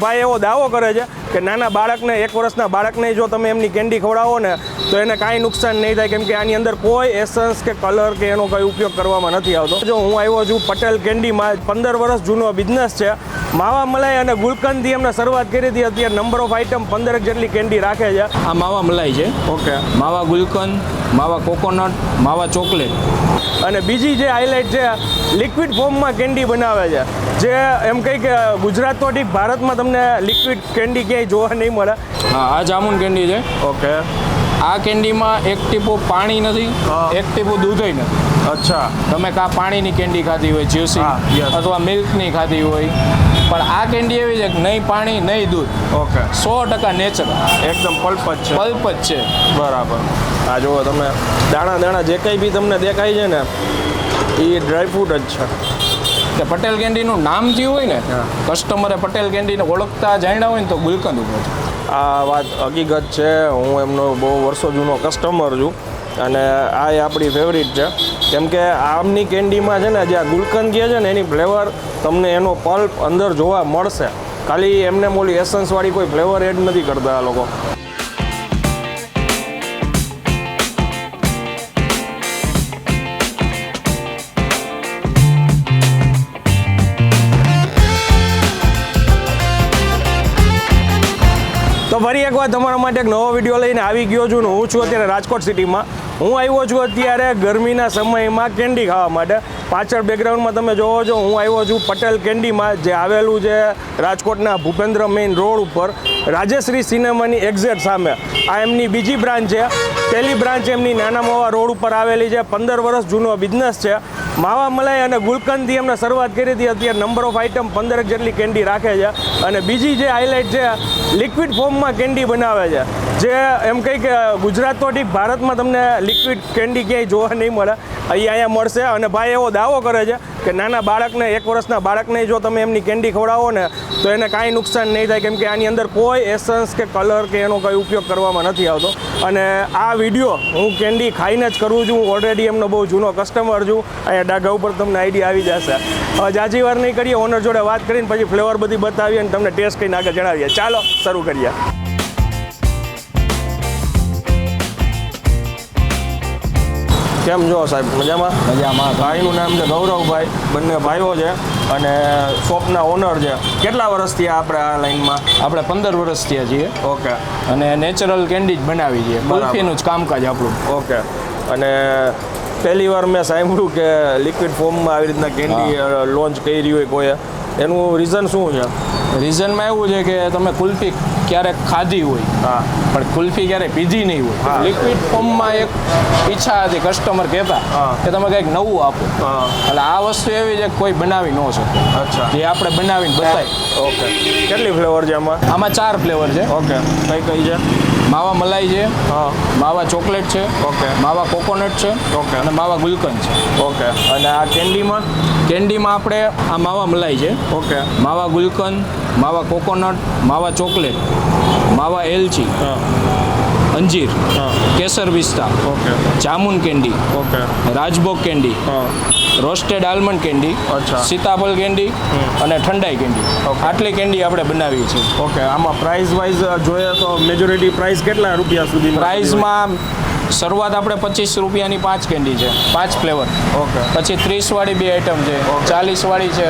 ભાઈ એવો દાવો કરે છે કે નાના બાળકને 1 વર્ષના બાળકને જો તમે એમની કેન્ડી ખવડાવો ને તો એને કાંઈ નુકસાન નહીં થાય, કેમ કે આની અંદર કોઈ એસન્સ કે કલર કે એનો કંઈ ઉપયોગ કરવામાં નથી આવતો. જો હું આવ્યો છું પટેલ કેન્ડીમાં, 15 વર્ષ જૂનો બિઝનેસ છે. માવા મલાઈ અને ગુલકંદથી એમને શરૂઆત કરી હતી. અત્યારે નંબર ઓફ આઇટમ 15 જેટલી કેન્ડી રાખે છે. આ માવા મલાઈ છે. ઓકે. માવા ગુલકંદ, માવા કોકોનટ, માવા ચોકલેટ. અને બીજી જે હાઇલાઇટ છે, લિક્વિડ ફોર્મમાં કેન્ડી બનાવે છે, જે એમ કહી કે ગુજરાત તો ઠીક, ભારતમાં તમને લિક્વિડ કેન્ડી ક્યાંય જોવા નહીં મળે. હા, આ જામુન કેન્ડી છે. ઓકે. આ કેન્ડીમાં એક ટીપું પાણી નથી, એક ટીપું દૂધય નથી. અચ્છા. તમે કાં પાણીની કેન્ડી ખાધી હોય જ્યુસી, અથવા મિલ્કની ખાધી હોય, પણ આ કેન્ડી એવી છે કે નહીં પાણી નહીં દૂધ. ઓકે. 100% નેચરલ, એકદમ પલ્પ જ છે. પલ્પ જ છે. બરાબર. આ જુઓ તમે, દાણા દાણા જે કંઈ બી તમને દેખાય છે ને એ ડ્રાયફ્રૂટ જ છે. કે પટેલ કેન્ડીનું નામ થયું હોય ને, કસ્ટમરે પટેલ કેન્ડીને ઓળખતા જાણ્યા હોય ને તો ગુલકંદ ઉપર છે. આ વાત હકીકત છે. હું એમનો બહુ વર્ષો જૂનો કસ્ટમર છું અને આ એ આપણી ફેવરિટ છે, કેમ કે આમની કેન્ડીમાં છે ને જે આ ગુલકંદ કહે છે ને એની ફ્લેવર તમને એનો પલ્પ અંદર જોવા મળશે. ખાલી એમને મોલી એસન્સવાળી કોઈ ફ્લેવર એડ નથી કરતા આ લોકો. તો ફરી એકવાર તમારા માટે એક નવો વિડીયો લઈને આવી ગયો છું. હું છું અત્યારે રાજકોટ સિટીમાં. હું આવ્યો છું અત્યારે ગરમીના સમયમાં કેન્ડી ખાવા માટે. પાછળ બેકગ્રાઉન્ડમાં તમે જોવો છો, હું આવ્યો છું પટેલ કેન્ડીમાં, જે આવેલું છે રાજકોટના ભૂપેન્દ્ર મેઇન રોડ ઉપર, રાજેશ્રી સિનેમાની એક્ઝેક્ટ સામે. આ એમની બીજી બ્રાન્ચ છે. પહેલી બ્રાન્ચ એમની નાના માવા રોડ ઉપર આવેલી છે. 15 વર્ષ જૂનો બિઝનેસ છે. માવા મલાઈ અને ગુલકંદથી એમને શરૂઆત કરી હતી. અત્યારે નંબર ઓફ આઇટમ 15 જેટલી કેન્ડી રાખે છે. અને બીજી જે હાઇલાઇટ છે, લિક્વિડ ફોર્મમાં કેન્ડી બનાવે છે, જે એમ કહી કે ગુજરાત તો ઠીક, ભારતમાં તમને લિક્વિડ કેન્ડી ક્યાંય જોવા નહીં મળે. અહીંયા મળશે. અને ભાઈ એવો દાવો કરે છે કે નાના બાળકને, 1 વર્ષના બાળકને જો તમે એમની કેન્ડી ખવડાવો ને તો એને કાંઈ નુકસાન નહીં થાય, કેમ કે આની અંદર કોઈ એસન્સ કે કલર કે એનો કંઈ ઉપયોગ કરવામાં નથી આવતો. અને આ વિડીયો હું કેન્ડી ખાઈને જ કરું છું. ઓલરેડી એમનો બહુ જૂનો કસ્ટમર છું. અહીંયા ડાઘા ઉપર તમને આઈડિયા આવી જશે. હવે જાજી વાર નહીં કરીએ, ઓનર જોડે વાત કરીને પછી ફ્લેવર બધી બતાવીએ અને તમને ટેસ્ટ કરીને આગળ જણાવીએ. ચાલો શરૂ કરીએ. કેમ જો સાહેબ? મજામાં? મજામાં. ભાઈનું નામ છે ગૌરવભાઈ. બંને ભાઈઓ છે અને શોપના ઓનર છે. કેટલા વર્ષથી આપણે આ લાઈનમાં? આપણે 15 વર્ષ થયા છીએ. ઓકે. અને નેચરલ કેન્ડી જ બનાવી છીએ. કુલ્ફીનું જ કામકાજ આપણું. ઓકે. અને પહેલી વાર મેં સાંભળ્યું કે લિક્વિડ ફોર્મમાં આવી રીતના કેન્ડી લોન્ચ કરી હોય કોઈએ. એનું રીઝન શું છે? રીઝનમાં એવું છે કે તમે કુલ્ફી ક્યારેક ખાધી હોય, હા, પણ કુલ્ફી ક્યારેક પીધી નહીં હોય. હા. લિક્વિડ ફોર્મમાં એક ઈચ્છા હતી, કસ્ટમર કહેતા કે તમે કંઈક નવું આપો. એટલે આ વસ્તુ એવી છે કે કોઈ બનાવી ન શકે. અચ્છા. જે આપણે બનાવીને બતાવી. ઓકે. કેટલી ફ્લેવર છે આમાં? આમાં 4 ફ્લેવર છે. ઓકે. કઈ કઈ છે? માવા મલાઈ છે, હા, માવા ચોકલેટ છે, ઓકે, માવા કોકોનટ છે, ઓકે, અને માવા ગુલકંદ છે. ઓકે. અને આ કેન્ડીમાં? કેન્ડીમાં આપણે આ માવા મલાઈ છે, ઓકે, માવા ગુલકંદ, માવા કોકોનટ, માવા ચોકલેટ, માવા એલચી, હા, અંજીર, હા, કેસર પિસ્તા, ઓકે, જામુન કેન્ડી, ઓકે, રાજભોગ કેન્ડી, હા, રોસ્ટેડ આલમંડ કેન્ડી, અચ્છા, સીતાફળ કેન્ડી અને ઠંડાઈ કેન્ડી. ઓકે. આટલી કેન્ડી આપણે બનાવીએ છીએ. ઓકે. આમાં પ્રાઇસ વાઇઝ જોઈએ તો મેજોરિટી પ્રાઇસ કેટલા રૂપિયા સુધી? પ્રાઇઝમાં શરૂઆત આપણે 25 રૂપિયાની 5 કેન્ડી છે, 5 ફ્લેવર. ઓકે. પછી 30 વાળી 2 આઈટમ છે, 40 વાળી છે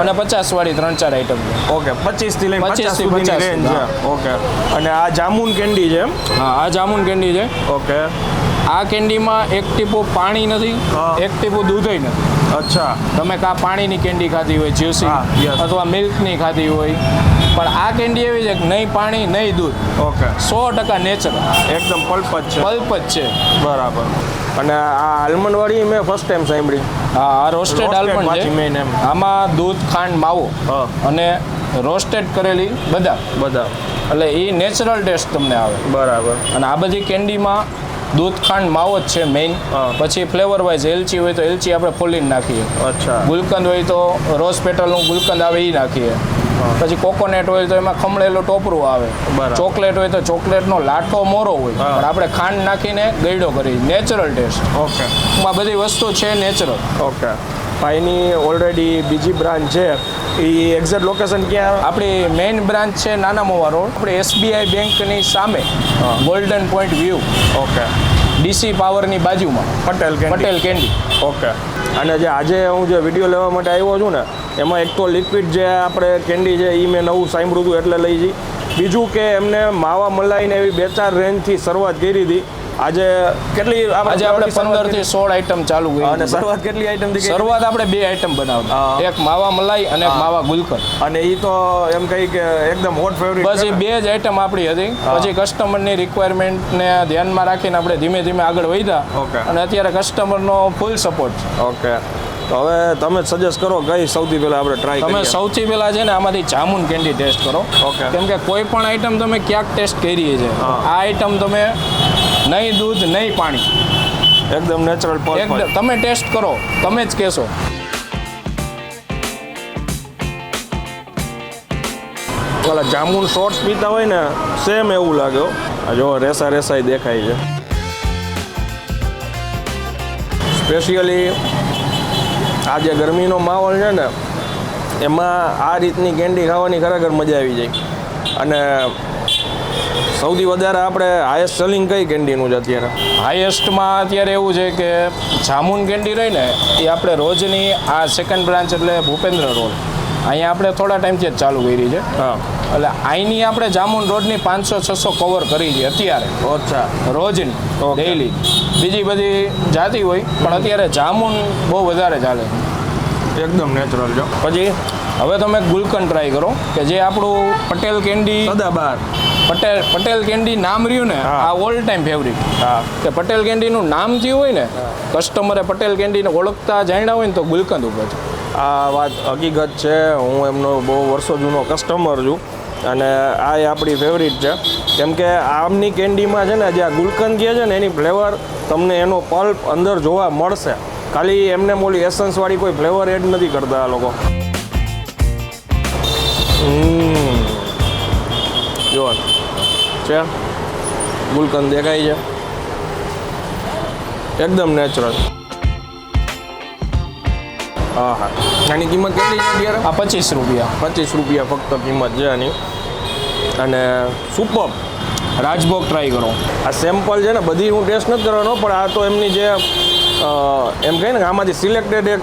અને 50 વાળી 3-4 આઈટમ છે. ઓકે. 25 થી લઈને 50 થી સુધીની 50 રેન્જ છે. ઓકે. અને આ જામુન કેન્ડી છે એમ? હા, આ જામુન કેન્ડી છે. ઓકે. આ કેન્ડીમાં એક ટીપું પાણી નથી, હા. એક ટીપું દૂધય નથી. અચ્છા. તમે કાં પાણીની કેન્ડી ખાધી હોય જ્યુસી, હા, yes. અથવા મિલ્કની ખાધી હોય, પણ આ કેન્ડી એવી છે કે નહીં પાણી નહીં દૂધ. ઓકે. 100% નેચરલ, એકદમ પલ્પ જ છે. પલ્પ જ છે. બરાબર. અને આ આલમંડ વાળી મેં ફર્સ્ટ ટાઈમ સાંભળી. હા, આ રોસ્ટેડ આલમંડ પાછી મેઇન છે. એમ. આમાં દૂધ, ખાંડ, માવો હા. અને રોસ્ટેડ કરેલી બદામ, બધા. એટલે એ નેચરલ ટેસ્ટ તમને આવે. બરાબર. અને આ બધી કેન્ડીમાં દૂધ, ખાંડ, માવો જ છે મેઇન. હા. પછી ફ્લેવર વાઇઝ એલચી હોય તો એલચી આપણે ફોલીને નાખીએ. અચ્છા. ગુલકંદ હોય તો રોઝ પેટલનું ગુલકંદ આવે એ નાખીએ. પછી કોકોનટ હોય તો એમાં ખમણેલું ટોપરું આવે. બરાબર. ચોકલેટ હોય તો ચોકલેટનો લાટો મોરો હોય, હા. પણ આપણે ખાંડ નાખીને ગયડો કરી. Natural taste. ઓકે. આ બધી વસ્તુ છે નેચરલ. ઓકે. ભાઈની ઓલરેડી બીજી બ્રાન્ચ છે એ એક્ઝેક્ટ લોકેશન ક્યાં? આપણી મેઇન બ્રાન્ચ છે નાના મોવા રોડ, આપણે SBI બેંકની સામે golden point view, okay, DC પાવરની બાજુમાં પટેલ કેન્ડી. ઓકે. અને જે આજે હું જે વિડીયો લેવા માટે આવ્યો છું ને એમાં એક તો લિક્વિડ જે આપણે કેન્ડી છે એ મેં નવું સાંભળ્યું હતું એટલે લઈ જઈ. બીજું કે એમને માવા મલાઈને એવી 2-4 રેન્જથી શરૂઆત કરી હતી. આજે કેટલી આજે આપણે 15 થી 16 આઈટમ ચાલુ કરી. અને શરૂઆત કેટલી આઈટમથી કરી? શરૂઆત આપણે 2 આઈટમ બનાવતા, એક માવા મલાઈ અને એક માવા ગુલકંદ. અને એ તો એમ કહી કે એકદમ હોટ ફેવરિટ. બસ એ 2 જ આઈટમ આપણી હતી. પછી કસ્ટમરની રિક્વાયરમેન્ટને ધ્યાનમાં રાખીને આપણે ધીમે ધીમે આગળ વધ્યા. ઓકે. અને અત્યારે કસ્ટમરનો ફૂલ સપોર્ટ છે. ઓકે, તો હવે તમે સજેસ્ટ કરો કઈ સૌથી પહેલા આપણે ટ્રાય તમે કરીએ. સૌથી પહેલા છે ને આમાંથી જામુન કેન્ડી ટેસ્ટ કરો. ઓકે. કેમ કે કોઈ પણ આઈટમ તમે ક્યાંક ટેસ્ટ કરી છે, આ આઈટમ તમે નહીં દૂધ નહીં પાણી, એકદમ નેચરલ એકદમ તમે ટેસ્ટ કરો, તમે જ કહેશો. ઓલા જામુન શોર્ટ્સ પીતા હોય ને સેમ એવું લાગે. આ જો રેસાય દેખાય છે. સ્પેશિયલી આ જે ગરમીનો માહોલ છે ને એમાં આ રીતની કેન્ડી ખાવાની ખરેખર મજા આવી જાય. અને સૌથી વધારે આપણે હાઈએસ્ટ સેલિંગ કઈ કેન્ડીનું છે અત્યારે? હાઈએસ્ટમાં અત્યારે એવું છે કે જામુન કેન્ડી રહી ને એ આપણે રોજની આ સેકન્ડ બ્રાન્ચ એટલે ભૂપેન્દ્ર રોડ અહીંયા આપણે થોડા ટાઈમથી જ ચાલુ કરી છે. હા, એટલે અહીંની આપણે જામુન રોડની 500-600 કવર કરી છે અત્યારે. અચ્છા, રોજની Okay. ડેઈલી. બીજી બધી જાતી હોય પણ અત્યારે જામુન બહુ વધારે ચાલે. એકદમ નેચરલ છે. પછી હવે તમે ગુલકંદ ટ્રાય કરો કે જે આપણું પટેલ કેન્ડી, સદાબહાર. પટેલ કેન્ડી નામ રહ્યું ને હા. આ ઓલ ટાઈમ ફેવરિટ. હા, કે પટેલ કેન્ડીનું નામ થયું હોય ને, કસ્ટમરે પટેલ કેન્ડીને ઓળખતા જાણ્યા હોય ને તો ગુલકંદ ઉપર છે. આ વાત હકીકત છે. હું એમનો બહુ વર્ષો જૂનો કસ્ટમર છું અને આ એ આપણી ફેવરિટ છે. કેમ કે આમની કેન્ડીમાં છે ને જે આ ગુલકંદ કહે છે ને એની ફ્લેવર તમને એનો પલ્પ અંદર જોવા મળશે. ખાલી એમને મોલી એસન્સવાળી કોઈ ફ્લેવર એડ નથી કરતા આ લોકો. જો છે ગુલકંદ દેખાય છે એકદમ નેચરલ. હા હા. આની કિંમત કેટલી છે અત્યારે? આ 25 રૂપિયા. 25 રૂપિયા ફક્ત કિંમત છે આની. અને સુપર રાજભોગ ટ્રાય કરો. આ સેમ્પલ છે ને બધી હું ટેસ્ટ નથી કરવાનો પણ આ તો એમની જે એમ કહે ને આમાંથી સિલેક્ટેડ એક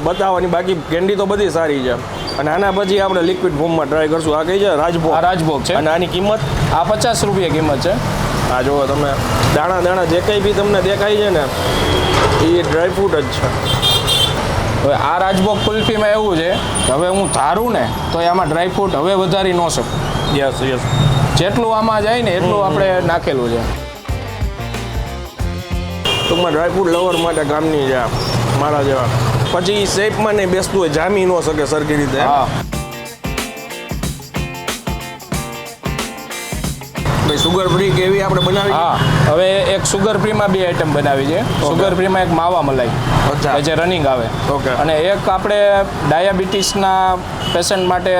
બતાવવાની, બાકી કેન્ડી તો બધી સારી છે. અને આના પછી આપણે લિક્વિડ ફોર્મમાં ટ્રાય કરશું. આ કઈ છે? રાજભોગ. આ રાજભોગ છે. અને આની કિંમત? આ 50 રૂપિયા કિંમત છે. આ જુઓ તમે દાણા જે કંઈ બી તમને દેખાય છે ને એ ડ્રાયફ્રૂટ જ છે. હવે આ રાજભોગ કુલ્ફીમાં એવું છે કે હવે હું ધારું ને તો આમાં ડ્રાયફ્રૂટ હવે વધારી ન શકું. યસ. જેટલું આમાં જાય ને એટલું આપણે નાખેલું છે. ટૂંકમાં ડ્રાયફ્રૂટ લવર માટે કામની છે આ, મારા જેવા. પછી શેપમાં નહીં બેસતું હોય, જામી ન શકે સરખી રીતે. હા. ભાઈ સુગર ફ્રી કેવી આપણે બનાવી? હા, હવે એક સુગર ફ્રીમાં 2 આઈટમ બનાવી છે. સુગર ફ્રીમાં એક માવા મલાઈ અચ્છા. કે જે રનિંગ આવે. Okay. અને એક આપણે ડાયાબિટીસના પેશન્ટ માટે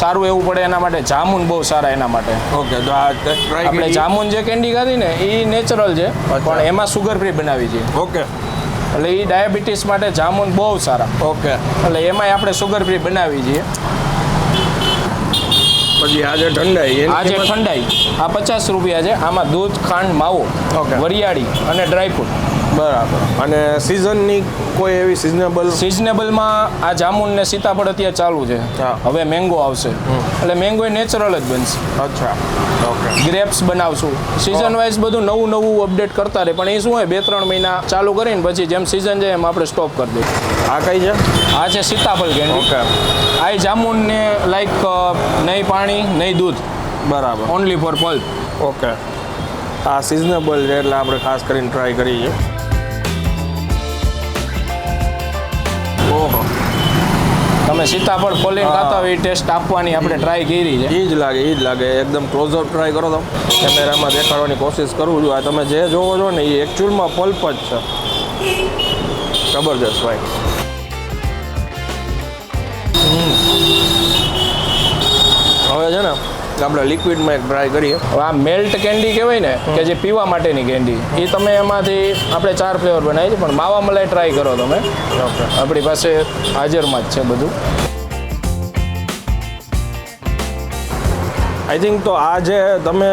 સારું એવું પડે એના માટે જામુન બહુ સારા એના માટે. ઓકે, તો આ ટ્રાય આપણે કરી. જામુન જે કેન્ડી ખાધી ને એ નેચરલ છે પણ એમાં સુગર ફ્રી બનાવી છે. ઓકે. એટલે એ ડાયાબિટીસ માટે જામુન બહુ સારા. ઓકે. એટલે એમાંય આપણે સુગર ફ્રી બનાવી છીએ. પછી આ જે ઠંડાઈ આ જે ઠંડાઈ આ 50 રૂપિયા છે. આમાં દૂધ, ખાંડ, માવો, Okay. વરિયાળી અને ડ્રાયફ્રૂટ. બરાબર. અને સિઝનની કોઈ એવી સિઝનેબલમાં આ જામુન ને સીતાફળ અત્યારે ચાલુ છે. હા. હવે મેંગો આવશે એટલે મેંગો એ નેચરલ જ બનશે. અચ્છા. ઓકે. ગ્રેપ્સ બનાવશું. સિઝન વાઇઝ બધું નવું અપડેટ કરતા રહે પણ એ શું હોય 2-3 મહિના ચાલુ કરીને પછી જેમ સિઝન જાય એમ આપણે સ્ટોપ કરી દઈએ. આ કઈ છે? આ છે સીતાફળ કેન્ડી. ઓકે. આ જામુન ને લાઈક નહીં પાણી નહીં દૂધ, બરાબર. Only for pulp. ઓકે. આ સિઝનેબલ છે એટલે આપણે ખાસ કરીને ટ્રાય કરીએ. ઓહો, તમે સીતાફળ ફોલીને ખાતા હોય એ ટેસ્ટ આપવાની આપણે ટ્રાય કરી છે. એ જ લાગે એકદમ ક્લોઝઅપ ટ્રાય કરો તમે. કેમેરામાં દેખાડવાની કોશિશ કરું છું. આ તમે જે જોવો છો ને એ એકચ્યુઅલમાં પલ્પ જ છે. જબરજસ્ત ભાઈ. હવે છે ને આપણે લિક્વિડમાં એક ટ્રાય કરીએ. હવે આ મેલ્ટ કેન્ડી કહેવાય ને કે જે પીવા માટેની કેન્ડી એ તમે એમાંથી આપણે 4 ફ્લેવર બનાવી છે, પણ માવા મલાઈ ટ્રાય કરો તમે. આપણી પાસે હાજરમાં જ છે બધું. આઈ થિંક તો આ જે તમે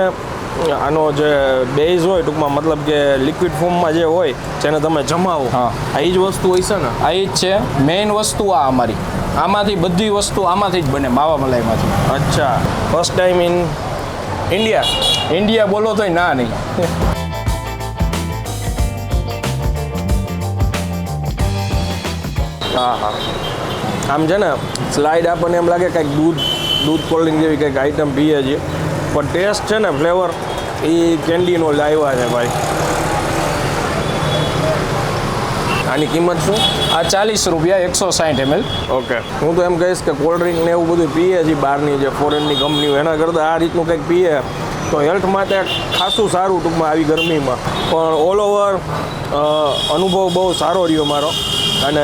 આનો જે બેઝ હોય ટૂંકમાં મતલબ કે લિક્વિડ ફોર્મમાં જે હોય જેને તમે જમાવો, હા, આ જ વસ્તુ હોય છે ને? આ એ જ છે મેઇન વસ્તુ. આ અમારી આમાંથી બધી વસ્તુ આમાંથી જ બને, માવા મલાઈમાંથી. અચ્છા, ફર્સ્ટ ટાઈમ ઇન ઇન્ડિયા બોલો તોય ના નહીં. હા હા, આમ છે ને સ્લાઇડ આપણને એમ લાગે કંઈક દૂધ કોલ્ડ ડ્રિંક જેવી કંઈક આઈટમ પીએ છીએ, પણ ટેસ્ટ છે ને ફ્લેવર એ કેન્ડીનો લાવ્યા છે ભાઈ. આની કિંમત શું? આ 40 રૂપિયા 160 ml. ઓકે, હું તો એમ કહીશ કે કોલ્ડ ડ્રિંક ને એવું બધું પીએ છીએ બહારની જે ફોરેનની કંપનીઓ, એના કરતાં આ રીતનું કંઈક પીએ તો હેલ્થ માટે ખાસું સારું ટૂંકમાં આવી ગરમીમાં. પણ ઓલ ઓવર અનુભવ બહુ સારો રહ્યો મારો. અને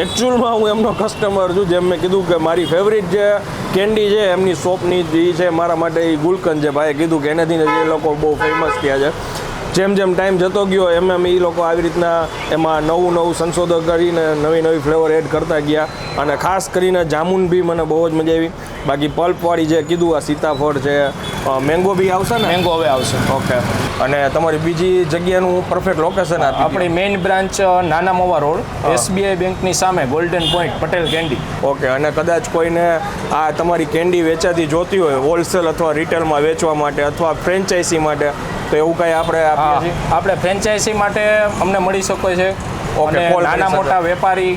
એકચ્યુઅલમાં હું એમનો કસ્ટમર છું. જેમ મેં કીધું કે મારી ફેવરિટ જે કેન્ડી છે એમની શોપની જે છે મારા માટે એ ગુલકંદ છે. ભાઈએ કીધું કે એનાથી એ લોકો બહુ ફેમસ થયા છે. જેમ જેમ ટાઈમ જતો ગયો એમ એ લોકો આવી રીતના એમાં નવું સંશોધન કરીને નવી ફ્લેવર એડ કરતા ગયા. અને ખાસ કરીને જામુન બી મને બહુ જ મજા આવી. બાકી પલ્પવાળી જે કીધું આ સીતાફળ છે, મેંગો બી આવશે ને? મેંગો હવે આવશે. ઓકે. અને તમારી બીજી જગ્યાનું પરફેક્ટ લોકેશન આપણી મેઇન બ્રાન્ચ નાના મોવા રોડ, SBI બેંકની સામે golden point Patel candy. Okay. અને કદાચ કોઈને આ તમારી કેન્ડી વેચાતી જોતી હોય હોલસેલ અથવા રિટેલમાં વેચવા માટે અથવા ફ્રેન્ચાઇઝી માટે, તો એવું કાંઈ આપણે ફ્રેન્ચાઇઝી માટે અમને મળી શકે છે. ઓકે, નાના મોટા વેપારી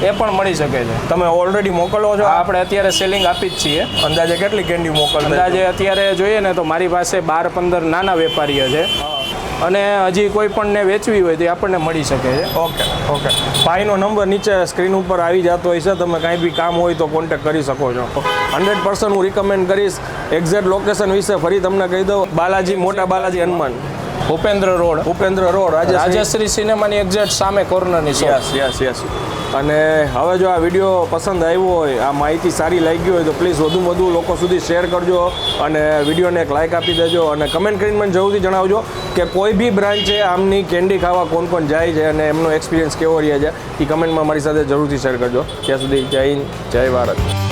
એ પણ મળી શકે છે. તમે ઓલરેડી મોકલો છો? આપણે અત્યારે સેલિંગ આપી જ છીએ. અંદાજે કેટલી કેન્ડી મોકલતા? અંદાજે અત્યારે જોઈએ ને તો મારી પાસે 12-15 નાના વેપારીઓ છે, અને હજી કોઈ પણને વેચવી હોય તો આપણને મળી શકે છે. ઓકે. ભાઈનો નંબર નીચે સ્ક્રીન ઉપર આવી જતો હોય છે, તમે કાંઈ બી કામ હોય તો કોન્ટેક્ટ કરી શકો છો. 100% હું રિકમેન્ડ કરીશ. એક્ઝેક્ટ લોકેશન વિશે ફરી તમને કહી દઉં, બાલાજી, મોટા બાલાજી હનુમાન, ભૂપેન્દ્ર રોડ, રાજશ્રી સિનેમાની એક્ઝેક્ટ સામે કોર્નરની શોપ. યસ. અને હવે જો આ વિડીયો પસંદ આવ્યો હોય, આ માહિતી સારી લાગી હોય તો પ્લીઝ વધુ લોકો સુધી શેર કરજો અને વિડીયોને એક લાઇક આપી દેજો. અને કમેન્ટ કરીને મને જરૂરથી જણાવજો કે કોઈ બી બ્રાન્ચે આમની કેન્ડી ખાવા કોણ જાય છે અને એમનો એક્સપિરિયન્સ કેવો રહ્યા છે, એ કમેન્ટમાં મારી સાથે જરૂરથી શેર કરજો. ત્યાં સુધી જય હિન્દ, જય ભારત.